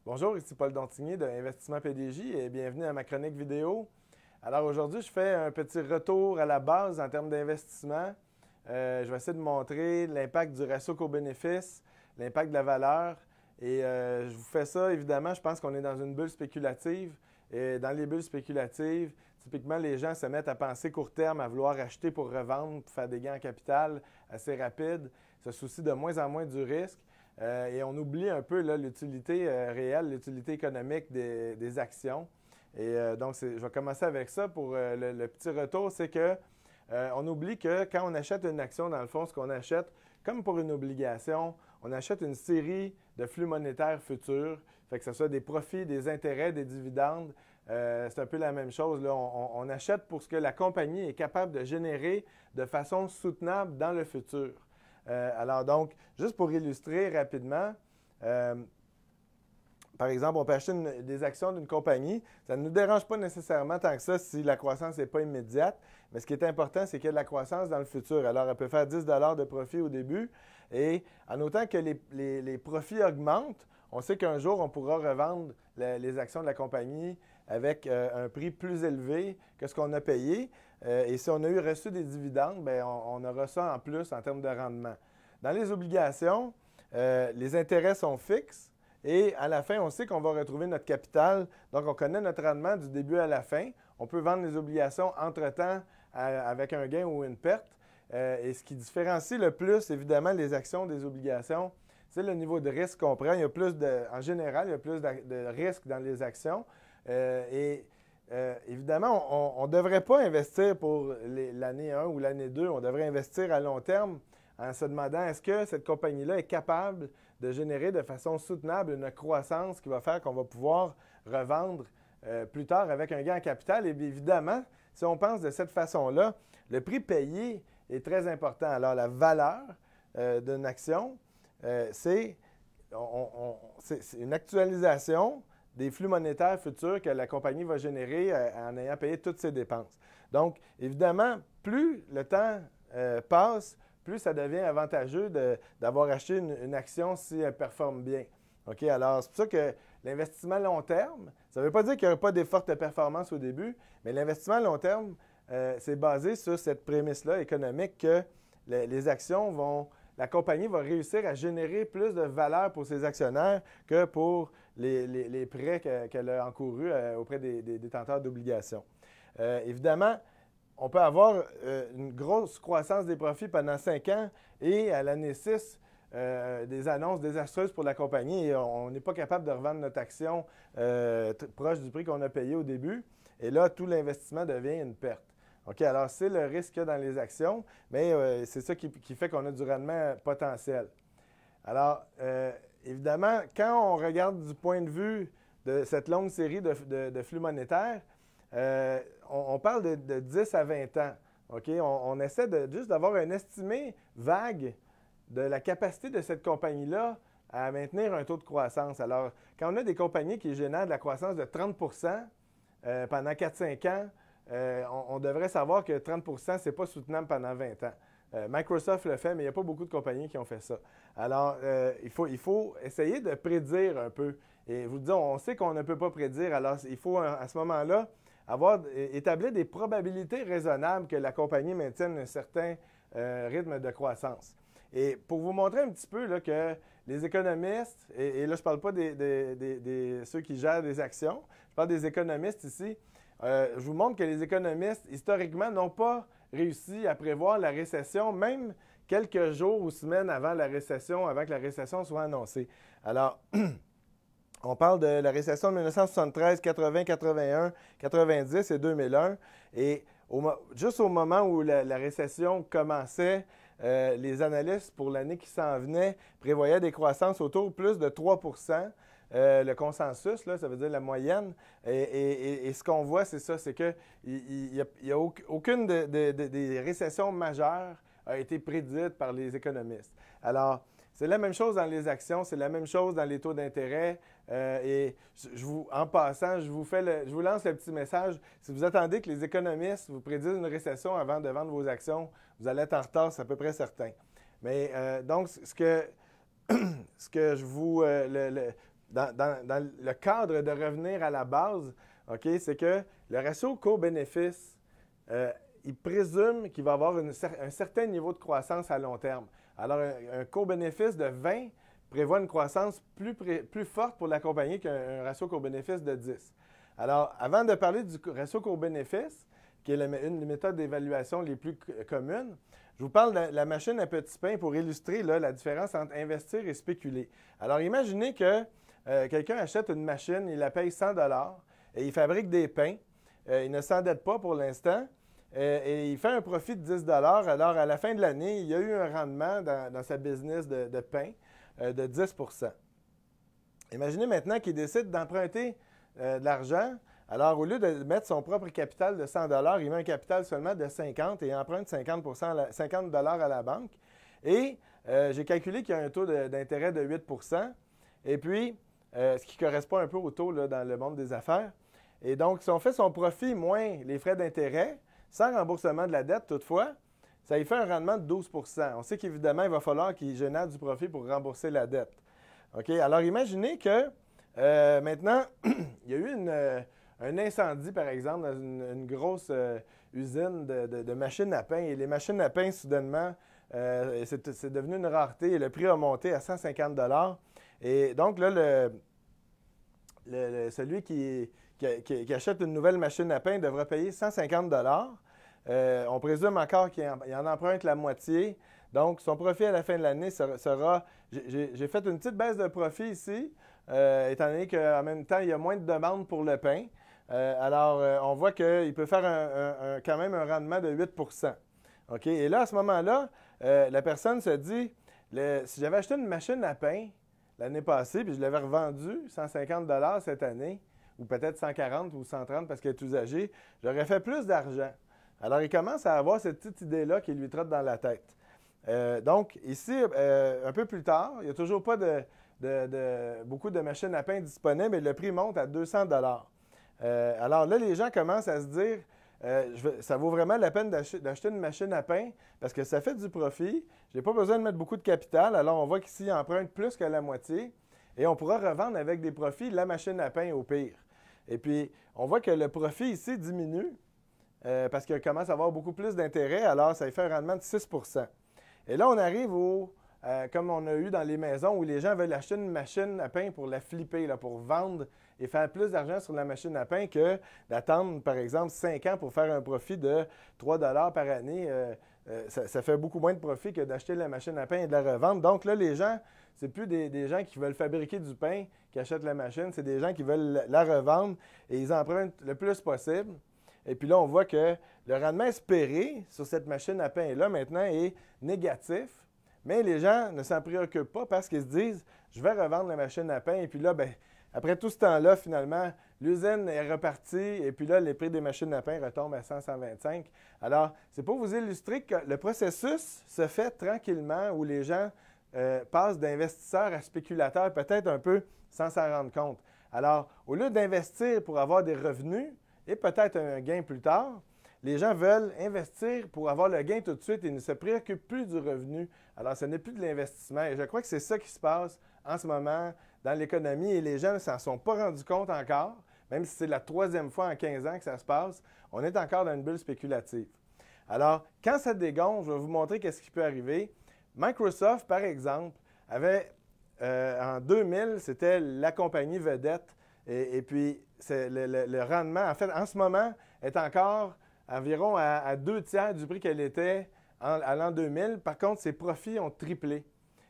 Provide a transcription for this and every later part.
Bonjour, ici Paul Dontigny de Investissement PDJ et bienvenue à ma chronique vidéo. Alors aujourd'hui, je fais un petit retour à la base en termes d'investissement. Je vais essayer de montrer l'impact du ratio coût-bénéfice, l'impact de la valeur. Et je vous fais ça, évidemment, je pense qu'on est dans une bulle spéculative. Et dans les bulles spéculatives, typiquement, les gens se mettent à penser court terme, à vouloir acheter pour revendre, pour faire des gains en capital assez rapides, se soucient de moins en moins du risque. Et on oublie un peu l'utilité réelle, l'utilité économique des actions. Et donc, je vais commencer avec ça pour le petit retour, c'est que on oublie que quand on achète une action, dans le fond, ce qu'on achète, comme pour une obligation, on achète une série de flux monétaires futurs, fait que ce soit des profits, des intérêts, des dividendes. C'est un peu la même chose, là. On achète pour ce que la compagnie est capable de générer de façon soutenable dans le futur. Alors donc, juste pour illustrer rapidement, par exemple, on peut acheter des actions d'une compagnie. Ça ne nous dérange pas nécessairement tant que ça si la croissance n'est pas immédiate, mais ce qui est important, c'est qu'il y a de la croissance dans le futur. Alors, elle peut faire 10 de profit au début et en autant que les profits augmentent, on sait qu'un jour, on pourra revendre les actions de la compagnie avec un prix plus élevé que ce qu'on a payé. Et si on a reçu des dividendes, bien, on aura ça en plus en termes de rendement. Dans les obligations, les intérêts sont fixes et à la fin, on sait qu'on va retrouver notre capital. Donc, on connaît notre rendement du début à la fin. On peut vendre les obligations entre-temps avec un gain ou une perte. Et ce qui différencie le plus, évidemment, les actions des obligations, c'est le niveau de risque qu'on prend. En général, il y a plus de risques dans les actions. Évidemment, on ne devrait pas investir pour l'année 1 ou l'année 2. On devrait investir à long terme en se demandant est-ce que cette compagnie-là est capable de générer de façon soutenable une croissance qui va faire qu'on va pouvoir revendre plus tard avec un gain en capital. Et bien évidemment, si on pense de cette façon-là, le prix payé est très important. Alors, la valeur d'une action, c'est une actualisation des flux monétaires futurs que la compagnie va générer en ayant payé toutes ses dépenses. Donc, évidemment, plus le temps passe, plus ça devient avantageux d'avoir acheté une action si elle performe bien. OK? Alors, c'est pour ça que l'investissement long terme, ça ne veut pas dire qu'il n'y aura pas des fortes performances au début, mais l'investissement long terme, c'est basé sur cette prémisse-là économique que les actions la compagnie va réussir à générer plus de valeur pour ses actionnaires que pour les prêts qu'elle a encourus auprès des détenteurs d'obligations. Évidemment, on peut avoir une grosse croissance des profits pendant 5 ans et à l'année 6, des annonces désastreuses pour la compagnie et on n'est pas capable de revendre notre action proche du prix qu'on a payé au début. Et là, tout l'investissement devient une perte. OK, alors c'est le risque qu'il y a dans les actions, mais c'est ça qui fait qu'on a du rendement potentiel. Alors, évidemment, quand on regarde du point de vue de cette longue série de flux monétaires, on parle de 10 à 20 ans. OK? On essaie juste d'avoir un estimé vague de la capacité de cette compagnie-là à maintenir un taux de croissance. Alors, quand on a des compagnies qui génèrent de la croissance de 30 pendant 4-5 ans, on devrait savoir que 30 ce n'est pas soutenable pendant 20 ans. Microsoft le fait, mais il n'y a pas beaucoup de compagnies qui ont fait ça. Alors, il faut essayer de prédire un peu. Et je vous dis, on sait qu'on ne peut pas prédire. Alors, il faut, à ce moment-là, établir des probabilités raisonnables que la compagnie maintienne un certain rythme de croissance. Et pour vous montrer un petit peu là, que les économistes, et là, je ne parle pas ceux qui gèrent des actions, je parle des économistes ici, je vous montre que les économistes, historiquement, n'ont pas réussi à prévoir la récession, même quelques jours ou semaines avant la récession, avant que la récession soit annoncée. Alors, on parle de la récession de 1973, 80, 81, 90 et 2001. Et juste au moment où la récession commençait, les analystes pour l'année qui s'en venait prévoyaient des croissances autour de plus de 3 le consensus, là, ça veut dire la moyenne. Et ce qu'on voit, c'est ça, c'est qu'il n'y a aucune des récessions majeures a été prédite par les économistes. Alors, c'est la même chose dans les actions, c'est la même chose dans les taux d'intérêt. En passant, je vous lance le petit message. Si vous attendez que les économistes vous prédisent une récession avant de vendre vos actions, vous allez être en retard, c'est à peu près certain. Mais donc, ce que je vous... dans le cadre de revenir à la base, OK, c'est que le ratio coût-bénéfice, il présume qu'il va avoir un certain niveau de croissance à long terme. Alors, un coût-bénéfice de 20 prévoit une croissance plus forte pour la compagnie qu'un ratio coût-bénéfice de 10. Alors, avant de parler du ratio coût-bénéfice, qui est une des méthodes d'évaluation les plus communes, je vous parle de la machine à petits pains pour illustrer là, la différence entre investir et spéculer. Alors, imaginez que quelqu'un achète une machine, il la paye 100 et il fabrique des pains. Il ne s'endette pas pour l'instant et il fait un profit de 10 Alors, à la fin de l'année, il y a eu un rendement dans sa business de pain de 10 Imaginez maintenant qu'il décide d'emprunter de l'argent. Alors, au lieu de mettre son propre capital de 100 il met un capital seulement de 50 et emprunte 50 à la banque. Et j'ai calculé qu'il y a un taux d'intérêt de 8 et puis, ce qui correspond un peu au taux là, dans le monde des affaires. Et donc, si on fait son profit moins les frais d'intérêt, sans remboursement de la dette toutefois, ça lui fait un rendement de 12 On sait qu'évidemment, il va falloir qu'il génère du profit pour rembourser la dette. OK? Alors, imaginez que maintenant, il y a eu un incendie, par exemple, dans une grosse usine de machines à pain. Et les machines à pain, soudainement, c'est devenu une rareté et le prix a monté à 150 Et donc, là, celui qui achète une nouvelle machine à pain devra payer 150 on présume encore qu'il en emprunte la moitié. Donc, son profit à la fin de l'année sera... J'ai fait une petite baisse de profit ici, étant donné qu'en même temps, il y a moins de demandes pour le pain. Alors, on voit qu'il peut faire quand même un rendement de 8 OK? Et là, à ce moment-là, la personne se dit, si j'avais acheté une machine à pain l'année passée, puis je l'avais revendue 150 cette année, ou peut-être 140 ou 130 parce qu'elle est usagée, j'aurais fait plus d'argent. Alors, il commence à avoir cette petite idée-là qui lui trotte dans la tête. Donc, ici, un peu plus tard, il n'y a toujours pas beaucoup de machines à pain disponibles, mais le prix monte à 200 alors là, les gens commencent à se dire, ça vaut vraiment la peine d'acheter une machine à pain parce que ça fait du profit. Je n'ai pas besoin de mettre beaucoup de capital. Alors, on voit qu'ici, il emprunte plus que la moitié et on pourra revendre avec des profits la machine à pain au pire. Et puis, on voit que le profit ici diminue parce qu'il commence à avoir beaucoup plus d'intérêt. Alors, ça fait un rendement de 6 Et là, on arrive comme on a eu dans les maisons où les gens veulent acheter une machine à pain pour la flipper, là, pour vendre et faire plus d'argent sur la machine à pain que d'attendre, par exemple, 5 ans pour faire un profit de 3 par année. Ça fait beaucoup moins de profit que d'acheter la machine à pain et de la revendre. Donc là, les gens, c'est plus des gens qui veulent fabriquer du pain qui achètent la machine, c'est des gens qui veulent la revendre et ils empruntent le plus possible. Et puis là, on voit que le rendement espéré sur cette machine à pain-là, maintenant, est négatif. Mais les gens ne s'en préoccupent pas parce qu'ils se disent, je vais revendre la machine à pain. Et puis là, bien, après tout ce temps-là, finalement, l'usine est repartie. Et puis là, les prix des machines à pain retombent à 100, 125. Alors, c'est pour vous illustrer que le processus se fait tranquillement où les gens passent d'investisseurs à spéculateurs, peut-être un peu sans s'en rendre compte. Alors, au lieu d'investir pour avoir des revenus et peut-être un gain plus tard, les gens veulent investir pour avoir le gain tout de suite et ne se préoccupent plus du revenu. Alors, ce n'est plus de l'investissement. Et je crois que c'est ça qui se passe en ce moment dans l'économie et les gens ne s'en sont pas rendus compte encore, même si c'est la 3e fois en 15 ans que ça se passe, on est encore dans une bulle spéculative. Alors, quand ça dégonfle, je vais vous montrer qu'est-ce qui peut arriver. Microsoft, par exemple, avait en 2000, c'était la compagnie vedette et puis le rendement, en fait, en ce moment, est encore environ à 2/3 du prix qu'elle était à l'an 2000. Par contre, ses profits ont triplé.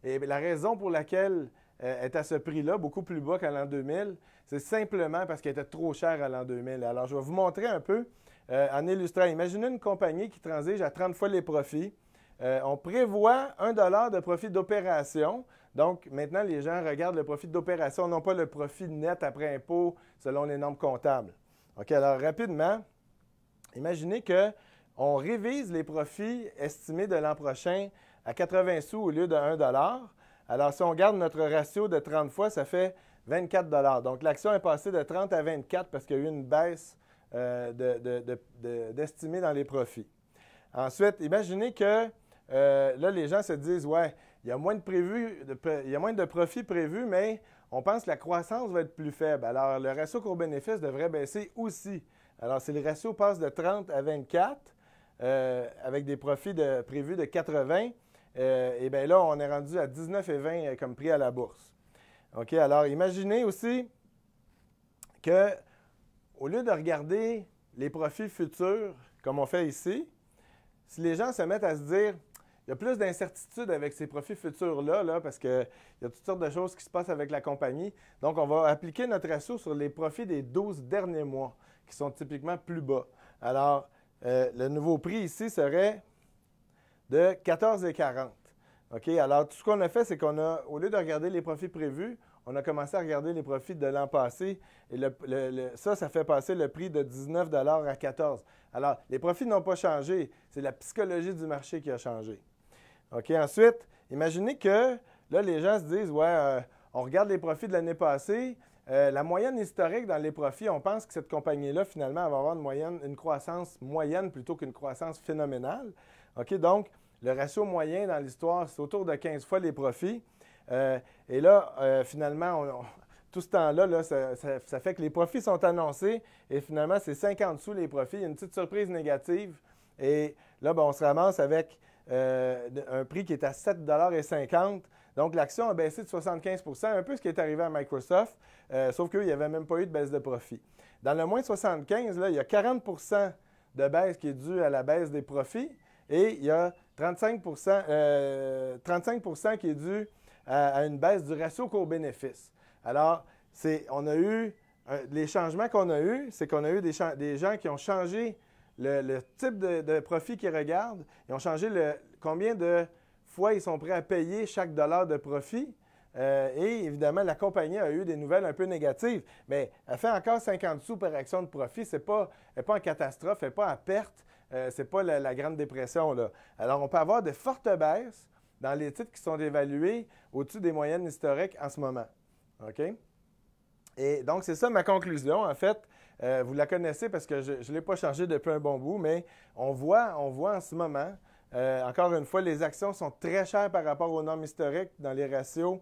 Et la raison pour laquelle elle est à ce prix-là, beaucoup plus bas qu'à l'an 2000, c'est simplement parce qu'elle était trop chère à l'an 2000. Alors, je vais vous montrer un peu en illustrant. Imaginez une compagnie qui transige à 30 fois les profits. On prévoit 1 de profit d'opération. Donc, maintenant, les gens regardent le profit d'opération, non pas le profit net après impôt selon les normes comptables. OK, alors rapidement, imaginez qu'on révise les profits estimés de l'an prochain à 80 sous au lieu de 1 Alors, si on garde notre ratio de 30 fois, ça fait 24 Donc, l'action est passée de 30 à 24 parce qu'il y a eu une baisse d'estimé dans les profits. Ensuite, imaginez que là, les gens se disent, ouais, il y a moins de profits prévus, mais on pense que la croissance va être plus faible. Alors, le ratio cours-bénéfice devrait baisser aussi. Alors, si le ratio passe de 30 à 24, avec des profits prévus de 80, et bien là, on est rendu à 19 et 20 comme prix à la bourse. OK? Alors, imaginez aussi que, au lieu de regarder les profits futurs, comme on fait ici, si les gens se mettent à se dire, il y a plus d'incertitude avec ces profits futurs-là, parce qu'il y a toutes sortes de choses qui se passent avec la compagnie. Donc, on va appliquer notre ratio sur les profits des 12 derniers mois, qui sont typiquement plus bas. Alors, le nouveau prix ici serait de 14,40. OK? Alors, tout ce qu'on a fait, c'est qu'on a, au lieu de regarder les profits prévus, on a commencé à regarder les profits de l'an passé. Et ça fait passer le prix de 19 à 14. Alors, les profits n'ont pas changé. C'est la psychologie du marché qui a changé. OK? Ensuite, imaginez que là, les gens se disent, ouais, on regarde les profits de l'année passée. La moyenne historique dans les profits, on pense que cette compagnie-là, finalement, elle va avoir une croissance moyenne plutôt qu'une croissance phénoménale. OK? Donc, le ratio moyen dans l'histoire, c'est autour de 15 fois les profits. Et là, finalement, tout ce temps-là, là, ça fait que les profits sont annoncés et finalement, c'est 50 sous les profits. Il y a une petite surprise négative. Et là, ben, on se ramasse avec un prix qui est à 7,50 $. Donc, l'action a baissé de 75 %, un peu ce qui est arrivé à Microsoft, sauf qu'eux, il n'y avait même pas eu de baisse de profit. Dans le moins de 75, là, il y a 40 % de baisse qui est due à la baisse des profits et il y a 35 % qui est dû à une baisse du ratio cours-bénéfice. Alors, les changements qu'on a eus, c'est qu'on a eu des gens qui ont changé le type de profit qu'ils regardent. Ils ont changé combien de fois ils sont prêts à payer chaque dollar de profit. Et évidemment, la compagnie a eu des nouvelles un peu négatives, mais elle fait encore 50 sous par action de profit. Elle n'est pas en catastrophe, elle n'est pas à perte. Ce n'est pas la Grande Dépression, là. Alors, on peut avoir de fortes baisses dans les titres qui sont évalués au-dessus des moyennes historiques en ce moment. OK? Et donc, c'est ça ma conclusion. En fait, vous la connaissez parce que je ne l'ai pas changé depuis un bon bout, mais on voit en ce moment, encore une fois, les actions sont très chères par rapport aux normes historiques dans les ratios.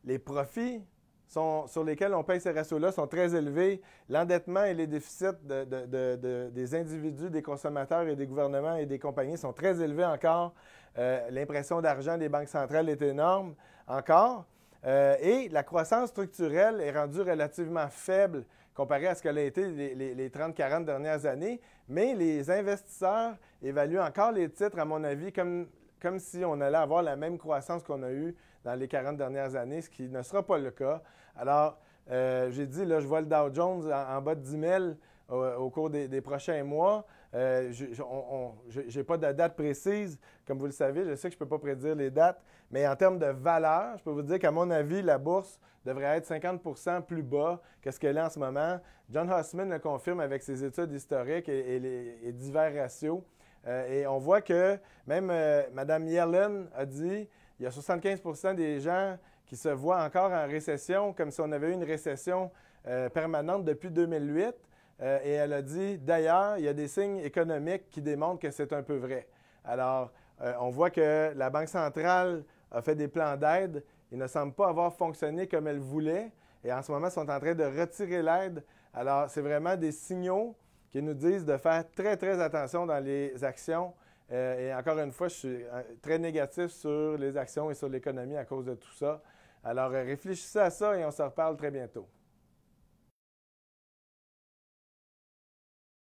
Les profits sur lesquels on paye ces ratios-là sont très élevés. L'endettement et les déficits des individus, des consommateurs et des gouvernements et des compagnies sont très élevés encore. L'impression d'argent des banques centrales est énorme encore. Et la croissance structurelle est rendue relativement faible comparée à ce qu'elle a été les 30-40 dernières années. Mais les investisseurs évaluent encore les titres, à mon avis, comme si on allait avoir la même croissance qu'on a eue dans les 40 dernières années, ce qui ne sera pas le cas. Alors, j'ai dit, là, je vois le Dow Jones en bas de 10 000 au cours des prochains mois. Je n'ai pas de date précise, comme vous le savez. Je sais que je ne peux pas prédire les dates, mais en termes de valeur, je peux vous dire qu'à mon avis, la bourse devrait être 50 % plus bas que ce qu'elle est en ce moment. John Hussman le confirme avec ses études historiques et divers ratios. Et on voit que même Mme Yellen a dit il y a 75 % des gens qui se voient encore en récession, comme si on avait eu une récession permanente depuis 2008. Et elle a dit, d'ailleurs, il y a des signes économiques qui démontrent que c'est un peu vrai. Alors, on voit que la Banque centrale a fait des plans d'aide. Ils ne semblent pas avoir fonctionné comme elle voulait. Et en ce moment, ils sont en train de retirer l'aide. Alors, c'est vraiment des signaux qui nous disent de faire très, très attention dans les actions. Et encore une fois, je suis très négatif sur les actions et sur l'économie à cause de tout ça. Alors, réfléchissez à ça et on se reparle très bientôt.